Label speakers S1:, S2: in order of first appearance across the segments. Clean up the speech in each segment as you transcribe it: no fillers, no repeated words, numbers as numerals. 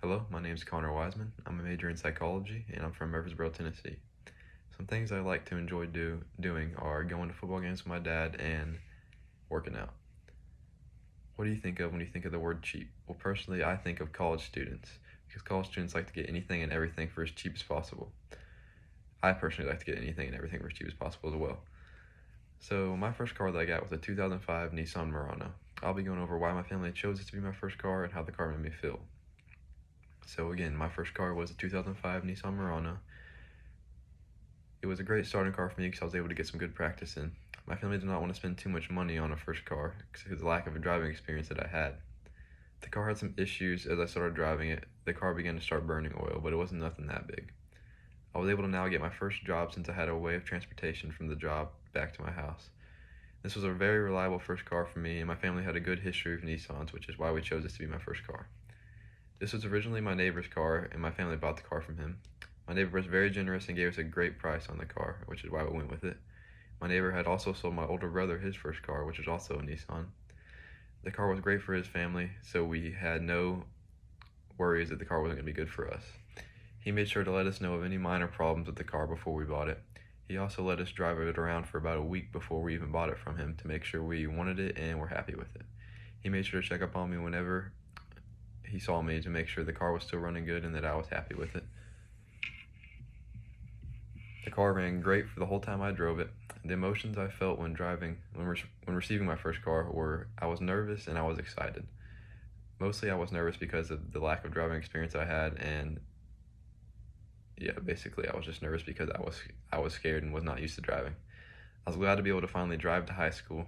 S1: Hello, my name is Connor Wiseman. I'm a major in psychology, and I'm from Murfreesboro, Tennessee. Some things I like to enjoy doing are going to football games with my dad and working out. What do you think of when you think of the word cheap? Well, personally, I think of college students, because college students like to get anything and everything for as cheap as possible. I personally like to get anything and everything for as cheap as possible as well. So my first car that I got was a 2005 Nissan Murano. I'll be going over why my family chose it to be my first car and how the car made me feel. So again, my first car was a 2005 Nissan Murano. It was a great starting car for me because I was able to get some good practice in. My family did not want to spend too much money on a first car because of the lack of a driving experience that I had. The car had some issues as I started driving it. The car began to start burning oil, but it wasn't nothing that big. I was able to now get my first job since I had a way of transportation from the job back to my house. This was a very reliable first car for me, and my family had a good history of Nissans, which is why we chose this to be my first car. This was originally my neighbor's car, and my family bought the car from him. My neighbor was very generous and gave us a great price on the car, which is why we went with it. My neighbor had also sold my older brother his first car, which was also a Nissan. The car was great for his family, so we had no worries that the car wasn't going to be good for us. He made sure to let us know of any minor problems with the car before we bought it. He also let us drive it around for about a week before we even bought it from him to make sure we wanted it and were happy with it. He made sure to check up on me whenever he saw me to make sure the car was still running good and that I was happy with it. The car ran great for the whole time I drove it. The emotions I felt when receiving my first car were I was nervous and I was excited. Mostly I was nervous because of the lack of driving experience I had, and basically I was just nervous because I was scared and was not used to driving. I was glad to be able to finally drive to high school,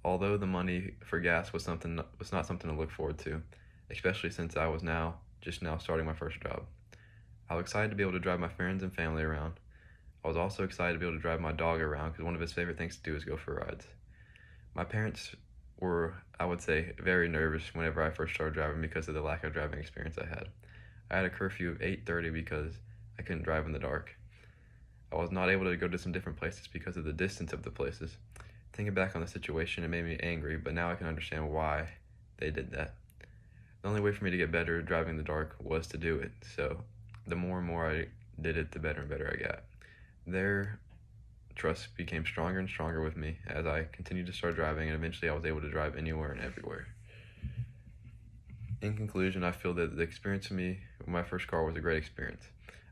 S1: although the money for gas was not something to look forward to, especially since I was just now starting my first job. I was excited to be able to drive my friends and family around. I was also excited to be able to drive my dog around because one of his favorite things to do is go for rides. My parents were, I would say, very nervous whenever I first started driving because of the lack of driving experience I had. I had a curfew of 8:30 because I couldn't drive in the dark. I was not able to go to some different places because of the distance of the places. Thinking back on the situation, it made me angry, but now I can understand why they did that. The only way for me to get better at driving in the dark was to do it, so the more and more I did it, the better and better I got. Their trust became stronger and stronger with me as I continued to start driving, and eventually I was able to drive anywhere and everywhere. In conclusion, I feel that the experience for me with my first car was a great experience.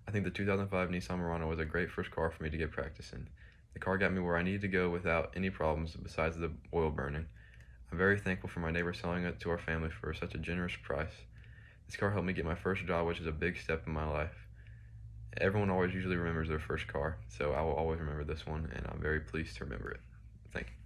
S1: I think the 2005 Nissan Murano was a great first car for me to get practice in. The car got me where I needed to go without any problems besides the oil burning. I'm very thankful for my neighbor selling it to our family for such a generous price. This car helped me get my first job, which is a big step in my life. Everyone always usually remembers their first car, so I will always remember this one, and I'm very pleased to remember it. Thank you.